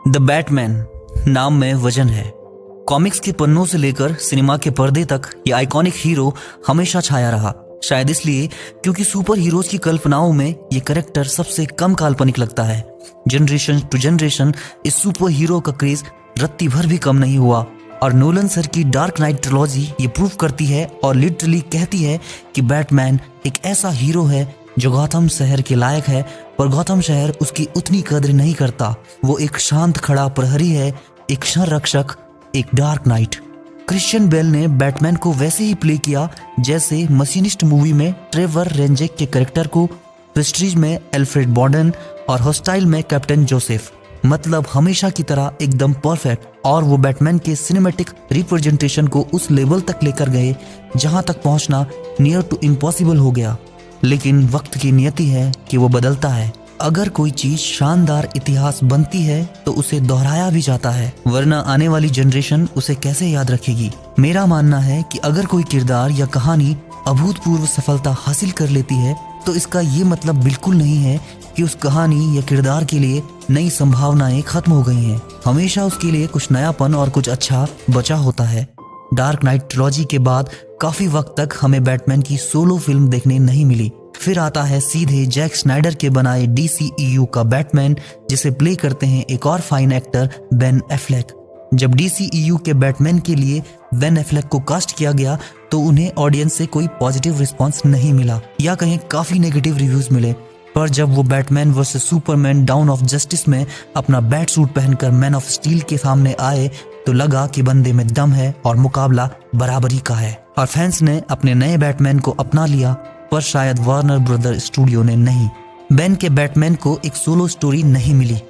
The Batman नाम में वजन है। कॉमिक्स के पन्नों से लेकर सिनेमा के पर्दे तक ये आइकॉनिक हीरो हमेशा छाया रहा। शायद इसलिए क्योंकि सुपर हीरोज की कल्पनाओं में ये कैरेक्टर सबसे कम काल्पनिक लगता है। जनरेशन टू जनरेशन इस सुपर हीरो का क्रेज रत्ती भर भी कम नहीं हुआ और नोलन सर की डार्क नाइट ट्रिलॉजी ये प्रूव करती है और लिटरली कहती है कि बैटमैन एक ऐसा हीरो है जो गौथम शहर के लायक है, पर गौथम शहर उसकी उतनी कदर नहीं करता। वो एक शांत खड़ा प्रहरी है, एक संरक्षक, एक डार्क नाइट। क्रिश्चियन बेल ने बैटमैन को वैसे ही प्ले किया जैसे मशीनिस्ट मूवी में ट्रेवर रेंजेक के कैरेक्टर को, प्रेस्टीज में एल्फ्रेड बॉर्डन और हॉस्टाइल में कैप्टन जोसेफ। मतलब हमेशा की तरह एकदम परफेक्ट। और वो बैटमैन के सिनेमैटिक रिप्रेजेंटेशन को उस लेवल तक लेकर गए जहां तक पहुंचना नियर टू इम्पॉसिबल हो गया। लेकिन वक्त की नियति है कि वो बदलता है। अगर कोई चीज शानदार इतिहास बनती है तो उसे दोहराया भी जाता है, वरना आने वाली जनरेशन उसे कैसे याद रखेगी। मेरा मानना है कि अगर कोई किरदार या कहानी अभूतपूर्व सफलता हासिल कर लेती है तो इसका ये मतलब बिल्कुल नहीं है कि उस कहानी या किरदार के लिए नई संभावनाएं खत्म हो गई हैं। हमेशा उसके लिए कुछ नयापन और कुछ अच्छा बचा होता है। डार्क नाइट ट्रिलॉजी के बाद काफी वक्त तक हमें बैटमैन की सोलो फिल्म देखने नहीं मिली। फिर आता है सीधे जैक स्नाइडर के बनाए DCEU का बैटमैन, जिसे प्ले करते हैं एक और फाइन एक्टर बेन एफ्लेक। जब DCEU के बैटमैन के लिए बेन एफ्लेक को कास्ट किया गया तो उन्हें ऑडियंस से कोई पॉजिटिव रिस्पांस नहीं मिला, या कहीं काफी नेगेटिव रिव्यूज मिले। पर जब वो Batman versus Superman down of justice में अपना बैट सूट पहनकर मैन ऑफ स्टील के सामने आए तो लगा कि बंदे में दम है और मुकाबला बराबरी का है। और फैंस ने अपने नए बैटमैन को अपना लिया, पर शायद वार्नर ब्रदर स्टूडियो ने नहीं। बेन के बैटमैन को एक सोलो स्टोरी नहीं मिली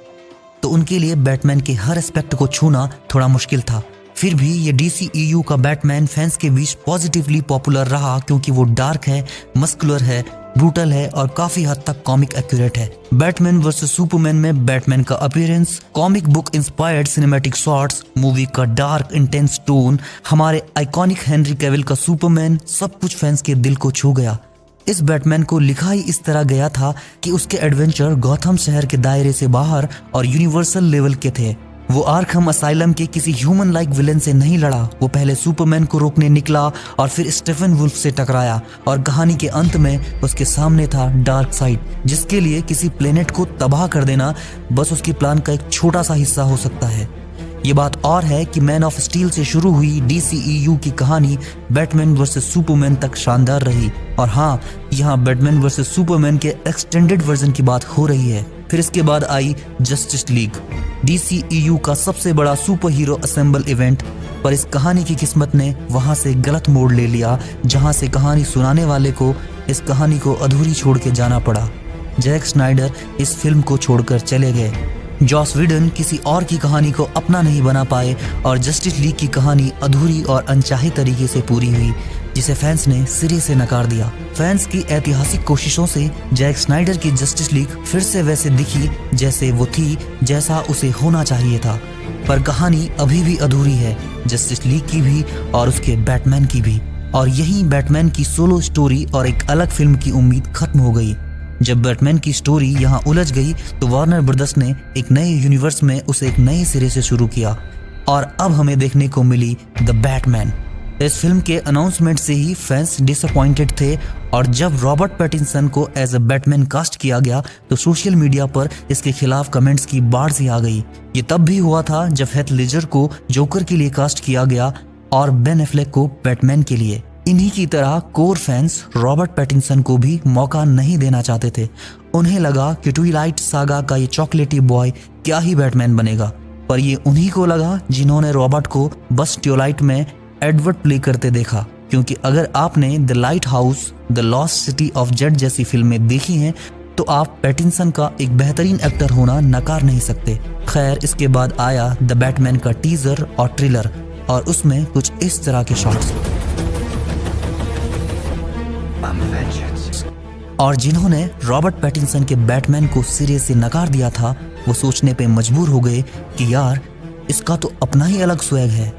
तो उनके लिए बैटमैन के हर एस्पेक्ट को छूना थोड़ा मुश्किल था। फिर भी ये DCEU का बैटमैन फैंस के बीच पॉजिटिवली पॉपुलर रहा क्योंकि वो डार्क है, मस्कुलर है, ब्रूटल है और काफी हद तक कॉमिक एक्यूरेट है। बैटमैन वर्सेस सुपरमैन में बैटमैन का appearance, comic book inspired cinematic shots, movie का डार्क इंटेंस टोन, हमारे आइकॉनिक हेनरी कैविल का सुपरमैन, सब कुछ फैंस के दिल को छू गया। इस बैटमैन को लिखा ही इस तरह गया था कि उसके एडवेंचर गॉथम शहर के दायरे से बाहर और यूनिवर्सल लेवल के थे। वो आर्खम असाइलम के किसी ह्यूमन लाइक विलेन से नहीं लड़ा, वो पहले सुपरमैन को रोकने निकला और फिर स्टीफन वुल्फ से टकराया और कहानी के अंत में उसके सामने था डार्क साइड, जिसके लिए किसी प्लेनेट को तबाह कर देना बस उसके प्लान का एक छोटा सा हिस्सा हो सकता है। ये बात और है कि मैन ऑफ स्टील से शुरू हुई DCEU की कहानी बैटमैन वर्सेस सुपरमैन तक शानदार रही। और हाँ, यहाँ बैटमैन वर्सेस सुपरमैन के एक्सटेंडेड वर्जन की बात हो रही है। फिर इसके बाद आई जस्टिस लीग, DCEU का सबसे बड़ा सुपर हीरो असेंबल इवेंट। पर इस कहानी की किस्मत ने वहां से गलत मोड़ ले लिया, जहां से कहानी सुनाने वाले को इस कहानी को अधूरी छोड़ के जाना पड़ा। जैक स्नाइडर इस फिल्म को छोड़कर चले गए, जॉस विडन किसी और की कहानी को अपना नहीं बना पाए और जस्टिस लीग की कहानी अधूरी और अनचाही तरीके से पूरी हुई, जिसे फैंस ने सिरे से नकार दिया। फैंस की ऐतिहासिक कोशिशों से जैक स्नाइडर की जस्टिस लीग फिर से वैसे दिखी जैसे वो थी, जैसा उसे होना चाहिए था। पर कहानी अभी भी अधूरी है, जस्टिस लीग की भी और उसके बैटमैन की भी। और यही बैटमैन की सोलो स्टोरी और एक अलग फिल्म की उम्मीद खत्म हो गई। जब बैटमैन की स्टोरी यहाँ उलझ गई तो वार्नर ब्रदर्स ने एक नए यूनिवर्स में उसे एक नए सिरे से शुरू किया और अब हमें देखने को मिली द बैटमैन। इस फिल्म के अनाउंसमेंट से ही फैंस डिसअपॉइंटेड थे और जब रॉबर्ट पैटिंसन को एज अ बैटमैन कास्ट किया गया तो सोशल मीडिया पर इसके खिलाफ कमेंट्स की बाढ़ सी आ गई। ये तब भी हुआ था जब हेथ लेजर को जोकर के लिए कास्ट किया गया और बेन एफ्लेक को बैटमैन के लिए। इन्हीं की तरह कोर फैंस रॉबर्ट पैटिंसन को भी मौका नहीं देना चाहते थे। उन्हें लगा कि ट्विलाइट सागा का ये चॉकलेटी बॉय क्या ही बैटमैन बनेगा। पर ये उन्हीं को लगा जिन्होंने रॉबर्ट को बस ट्विलाइट में एडवर्ड प्ले करते देखा, क्योंकि अगर आपने the light house, the lost city of Z जैसी फिल्में देखी हैं तो आप पैटिंसन का एक बेहतरीन एक्टर होना नकार नहीं सकते। खैर, इसके बाद आया द बैटमैन का टीजर और ट्रेलर और उसमें कुछ इस तरह के शॉट्स। और जिन्होंने रॉबर्ट पैटिंसन के बैटमैन को सिरे से नकार दिया था वो सोचने पे मजबूर हो गए कि यार इसका तो अपना ही अलग स्वैग है।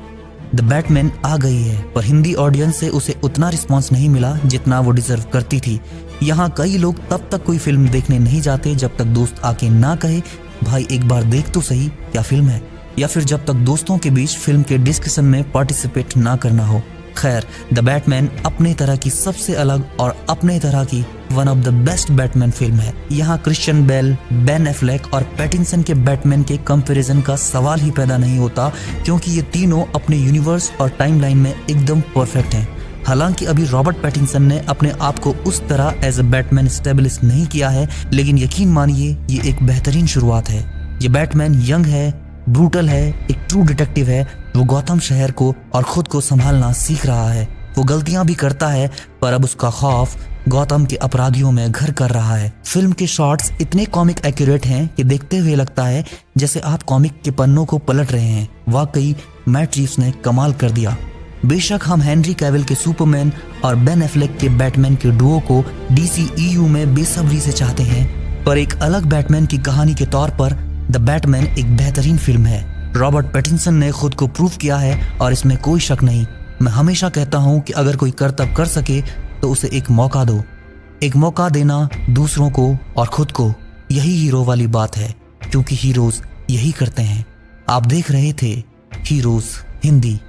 द बैटमैन आ गई है, पर हिंदी ऑडियंस से उसे उतना रिस्पांस नहीं मिला जितना वो डिजर्व करती थी। यहाँ कई लोग तब तक कोई फिल्म देखने नहीं जाते जब तक दोस्त आके ना कहे भाई एक बार देख तो सही क्या फिल्म है, या फिर जब तक दोस्तों के बीच फिल्म के डिस्कशन में पार्टिसिपेट ना करना हो। खैर, द बैटमैन अपने तरह की सबसे अलग और अपने तरह की one of the best Batman film है। यहाँ क्रिश्चियन बेल, बेन एफ्लेक और पैटिंसन के बैटमैन के कंपैरिजन का सवाल ही पैदा नहीं होता, क्योंकि ये तीनों अपने यूनिवर्स और टाइमलाइन में एकदम परफेक्ट हैं। हालांकि अभी रॉबर्ट पैटिंसन ने अपने आप को उस तरह एज अ बैटमैन स्टेब्लिश नहीं किया है, लेकिन यकीन मानिए ये एक बेहतरीन शुरुआत है। ये बैटमैन यंग है, ब्रूटल है, एक ट्रू डिटेक्टिव है। वो गौथम शहर को और खुद को संभालना सीख रहा है। वो गलतियां भी करता है, पर अब उसका खौफ गौतम के अपराधियों में घर कर रहा है। फिल्म के शॉट्स इतने कॉमिक एक्यूरेट हैं कि देखते हुए लगता है जैसे आप कॉमिक के पन्नों को पलट रहे हैं। वाकई मैट रीव्स ने कमाल कर दिया। बेशक हम हेनरी कैविल के सुपरमैन और बेन एफ्लेक के बैटमैन के डुओ को DCEU में बेसब्री से चाहते हैं, पर एक अलग बैटमैन की कहानी के तौर पर द बैटमैन एक बेहतरीन फिल्म है। रॉबर्ट पैटिंसन ने खुद को प्रूव किया है और इसमें कोई शक नहीं। मैं हमेशा कहता हूँ कि अगर कोई करतब कर सके तो उसे एक मौका दो। एक मौका देना दूसरों को और खुद को, यही हीरो वाली बात है, क्योंकि हीरोज यही करते हैं। आप देख रहे थे हीरोज हिंदी।